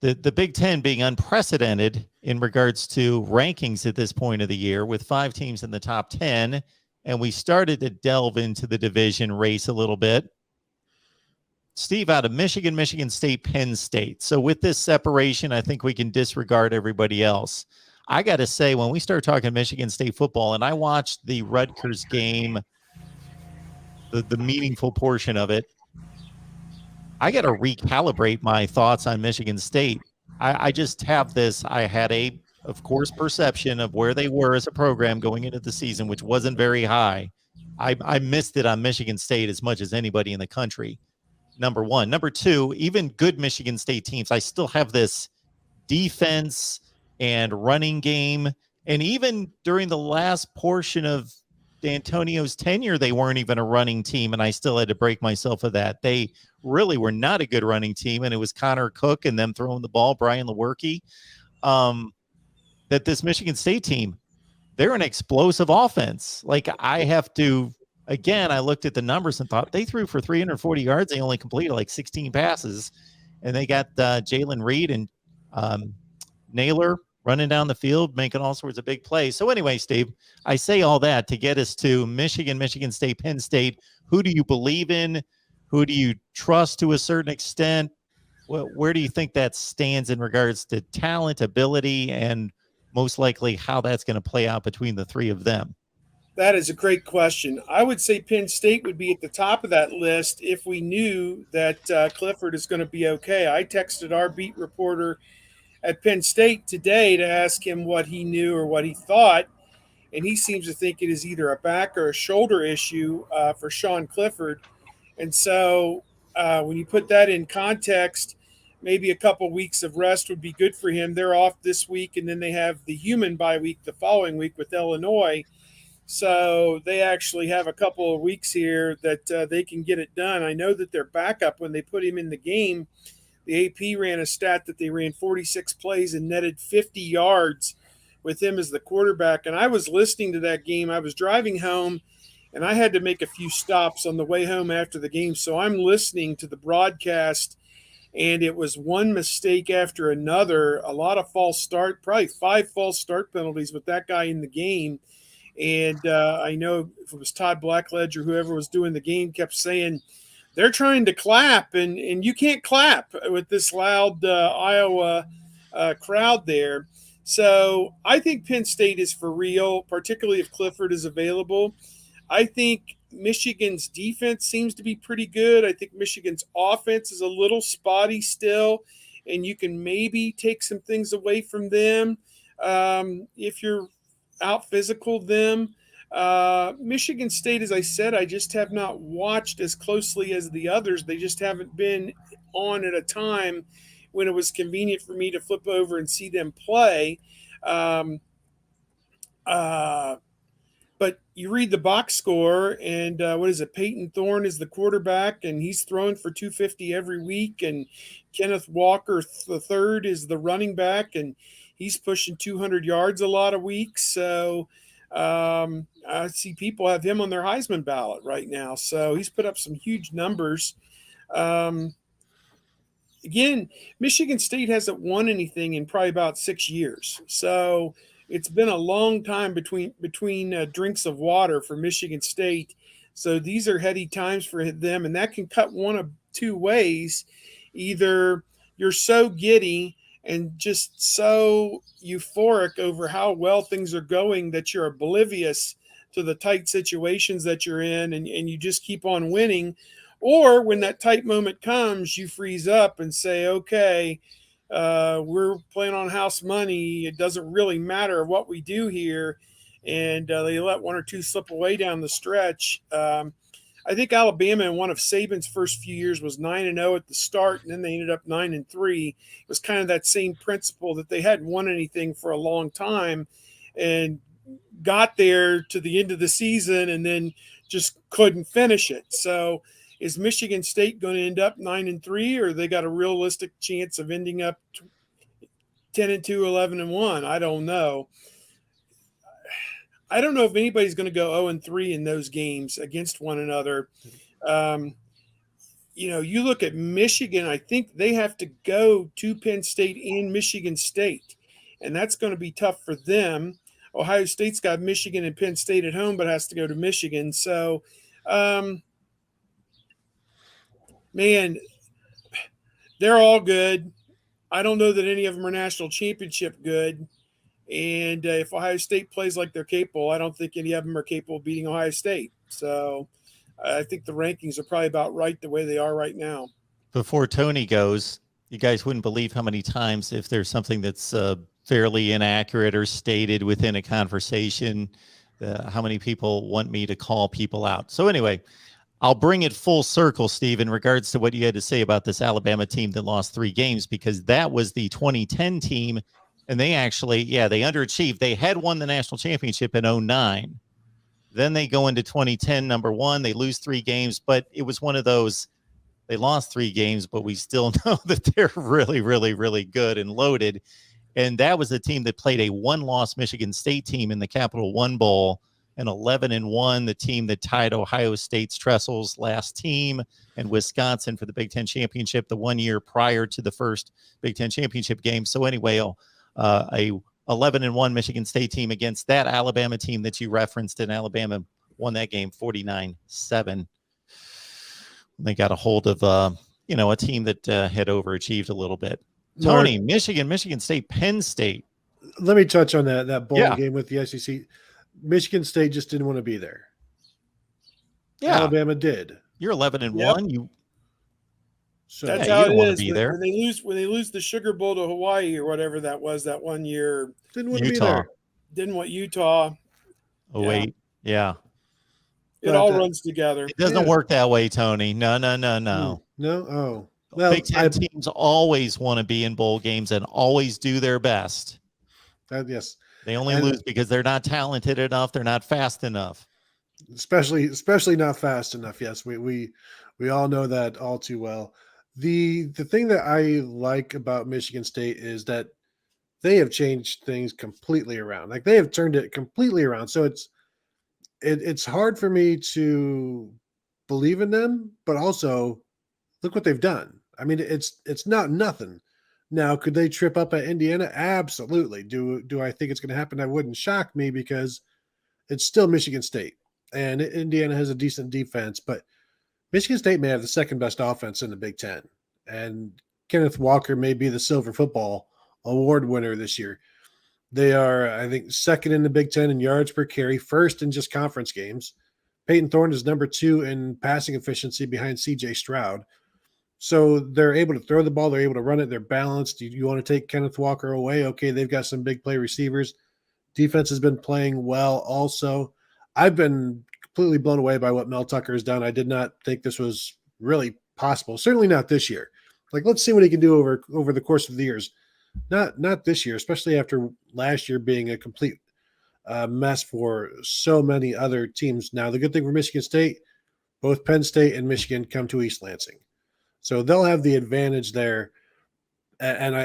the Big Ten being unprecedented in regards to rankings at this point of the year, with 5 teams in the top 10, and we started to delve into the division race a little bit. Steve, out of Michigan, Michigan State, Penn State. So with this separation, I think we can disregard everybody else. I got to say, when we start talking Michigan State football, and I watched the Rutgers game, the meaningful portion of it, I got to recalibrate my thoughts on Michigan State. I just have this. I had of course, perception of where they were as a program going into the season, which wasn't very high. I missed it on Michigan State as much as anybody in the country. Number one. Number two, even good Michigan State teams, I still have this defense and running game. And even during the last portion of D'Antonio's tenure, they weren't even a running team, and I still had to break myself of that. They really were not a good running team, and it was Connor Cook and them throwing the ball, Brian Lewerke. That this Michigan State team, they're an explosive offense. Like, I have to, again, I looked at the numbers and thought they threw for 340 yards. They only completed like 16 passes, and they got Jalen Reed and Naylor running down the field, making all sorts of big plays. So anyway, Steve, I say all that to get us to Michigan, Michigan State, Penn State. Who do you believe in? Who do you trust to a certain extent? Where do you think that stands in regards to talent, ability, and most likely how that's going to play out between the three of them? That is a great question. I would say Penn State would be at the top of that list if we knew that Clifford is going to be okay. I texted our beat reporter at Penn State today to ask him what he knew or what he thought, and he seems to think it is either a back or a shoulder issue for Sean Clifford. And so when you put that in context, maybe a couple weeks of rest would be good for him. They're off this week, and then they have the human bye week the following week with Illinois. So they actually have a couple of weeks here that they can get it done. I know that their backup, when they put him in the game, the AP ran a stat that they ran 46 plays and netted 50 yards with him as the quarterback. And I was listening to that game. I was driving home, and I had to make a few stops on the way home after the game. So I'm listening to the broadcast, and it was one mistake after another, a lot of false start, probably 5 false start penalties with that guy in the game. And I know if it was Todd Blackledge or whoever was doing the game kept saying, they're trying to clap, and you can't clap with this loud Iowa crowd there. So I think Penn State is for real, particularly if Clifford is available. I think Michigan's defense seems to be pretty good. I think Michigan's offense is a little spotty still, and you can maybe take some things away from them if you're out physical them. Michigan State, as I said, I just have not watched as closely as the others. They just haven't been on at a time when it was convenient for me to flip over and see them play. But you read the box score, and what is it? Peyton Thorne is the quarterback, and he's throwing for 250 every week. And Kenneth Walker III is the running back, and he's pushing 200 yards a lot of weeks. So I see people have him on their Heisman ballot right now. So he's put up some huge numbers. Again, Michigan State hasn't won anything in probably about 6 years. So it's been a long time between drinks of water for Michigan State. So these are heady times for them, and that can cut one of two ways. Either you're so giddy and just so euphoric over how well things are going that you're oblivious to the tight situations that you're in, and you just keep on winning. Or when that tight moment comes, you freeze up and say, okay, we're playing on house money. It doesn't really matter what we do here. And they let one or two slip away down the stretch. I think Alabama in one of Saban's first few years was 9-0 at the start, and then they ended up 9-3. It was kind of that same principle that they hadn't won anything for a long time and got there to the end of the season and then just couldn't finish it. So is Michigan State going to end up 9-3, or they got a realistic chance of ending up 10-2, 11-1? I don't know. I don't know if anybody's going to go 0-3 in those games against one another. you look at Michigan, I think they have to go to Penn State and Michigan State, and that's going to be tough for them. Ohio State's got Michigan and Penn State at home, but has to go to Michigan. So, um, man, they're all good. I don't know that any of them are national championship good. And if Ohio State plays like they're capable, I don't think any of them are capable of beating Ohio State. So I think the rankings are probably about right the way they are right now. Before Tony goes, you guys wouldn't believe how many times, if there's something that's fairly inaccurate or stated within a conversation, how many people want me to call people out. So anyway, I'll bring it full circle, Steve, in regards to what you had to say about this Alabama team that lost 3 games, because that was the 2010 team. And they actually, they underachieved. They had won the national championship in 2009. Then they go into 2010, number 1. They lose 3 games, but it was one of those, they lost 3 games, but we still know that they're really, really, really good and loaded. And that was a team that played a 1-loss Michigan State team in the Capital One Bowl, and 11-1, the team that tied Ohio State's Tressel's last team, and Wisconsin for the Big Ten championship the 1 year prior to the first Big Ten championship game. So anyway, a 11-1 Michigan State team against that Alabama team that you referenced, and Alabama won that game 49-7. They got a hold of a team that had overachieved a little bit. Tony, Mark, Michigan State, Penn State. Let me touch on that bowl game with the SEC. Michigan State just didn't want to be there. Yeah, Alabama did. You're 11-1. That's how it is. When they lose the Sugar Bowl to Hawaii or whatever that was that 1 year. Didn't want to be there. Didn't want Utah. Oh wait, yeah. It all runs together. It doesn't work that way, Tony. No. No. Oh. Well, Big Ten teams always want to be in bowl games and always do their best. Yes. They only lose because they're not talented enough. They're not fast enough. Especially not fast enough. Yes, we all know that all too well. The thing that I like about Michigan State is that they have changed things completely around. Like, they have turned it completely around. So it's hard for me to believe in them, but also look what they've done. I mean, it's not nothing. Now, could they trip up at Indiana? Absolutely. Do I think it's going to happen? That wouldn't shock me, because it's still Michigan State, and Indiana has a decent defense, but Michigan State may have the second best offense in the Big Ten, and Kenneth Walker may be the Silver Football Award winner this year. They are, I think, second in the Big Ten in yards per carry, first in just conference games. Peyton Thorne is number 2 in passing efficiency behind C.J. Stroud. So they're able to throw the ball. They're able to run it. They're balanced. You want to take Kenneth Walker away? Okay, they've got some big play receivers. Defense has been playing well also. I've been completely blown away by what Mel Tucker has done. I did not think this was really possible. Certainly not this year. Like, let's see what he can do over the course of the years. Not this year, especially after last year being a complete mess for so many other teams. Now, the good thing for Michigan State, both Penn State and Michigan come to East Lansing. So they'll have the advantage there. And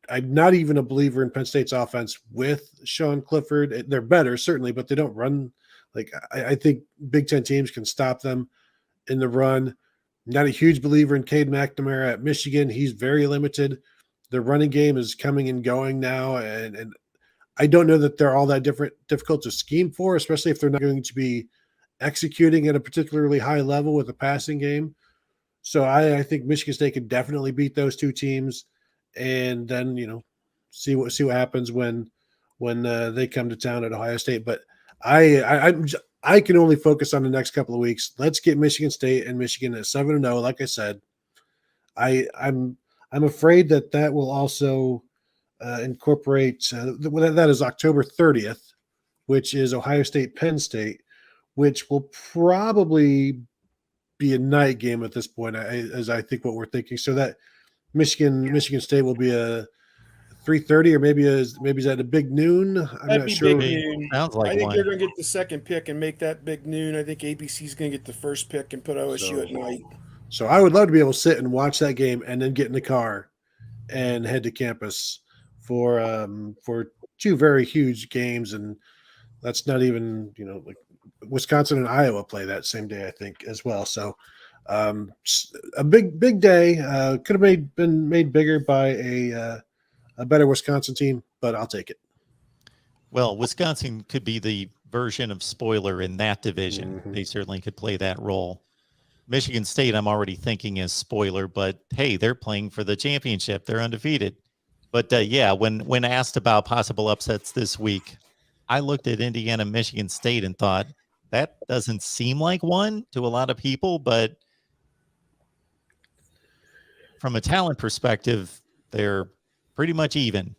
I'm not even a believer in Penn State's offense with Sean Clifford. They're better, certainly, but they don't run. Like, I think Big Ten teams can stop them in the run. Not a huge believer in Cade McNamara at Michigan. He's very limited. Their running game is coming and going now, and I don't know that they're all that difficult to scheme for, especially if they're not going to be executing at a particularly high level with a passing game. So I think Michigan State could definitely beat those two teams, and then see what happens when they come to town at Ohio State. But I can only focus on the next couple of weeks. Let's get Michigan State and Michigan at 7-0. Like I said, I'm afraid that will also incorporate that is October 30th, which is Ohio State Penn State, which will probably be a night game at this point, as I think what we're thinking. So that Michigan State will be a 3:30, or maybe is that a big noon? I'm That'd not be sure. Big noon. Sounds like I think one. they're going to get the second pick and make that big noon. I think ABC's going to get the first pick and put OSU at night. So I would love to be able to sit and watch that game and then get in the car and head to campus for 2 very huge games, and that's not even like Wisconsin and Iowa play that same day, I think, as well. So A big day. Could have been made bigger by a better Wisconsin team, but I'll take it. Well, Wisconsin could be the version of spoiler in that division. Mhm. They certainly could play that role. Michigan State, I'm already thinking is spoiler, but hey, they're playing for the championship. They're undefeated. But yeah, when asked about possible upsets this week, I looked at Indiana, Michigan State and thought that doesn't seem like one to a lot of people, but from a talent perspective, they're pretty much even.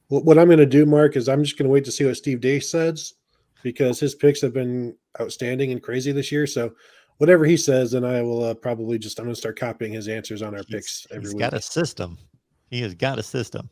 What I'm going to do, Mark, is I'm just going to wait to see what Steve Day says, because his picks have been outstanding and crazy this year. So whatever he says, then I will I'm going to start copying his answers on our picks every He's week. got a system. He has got a system.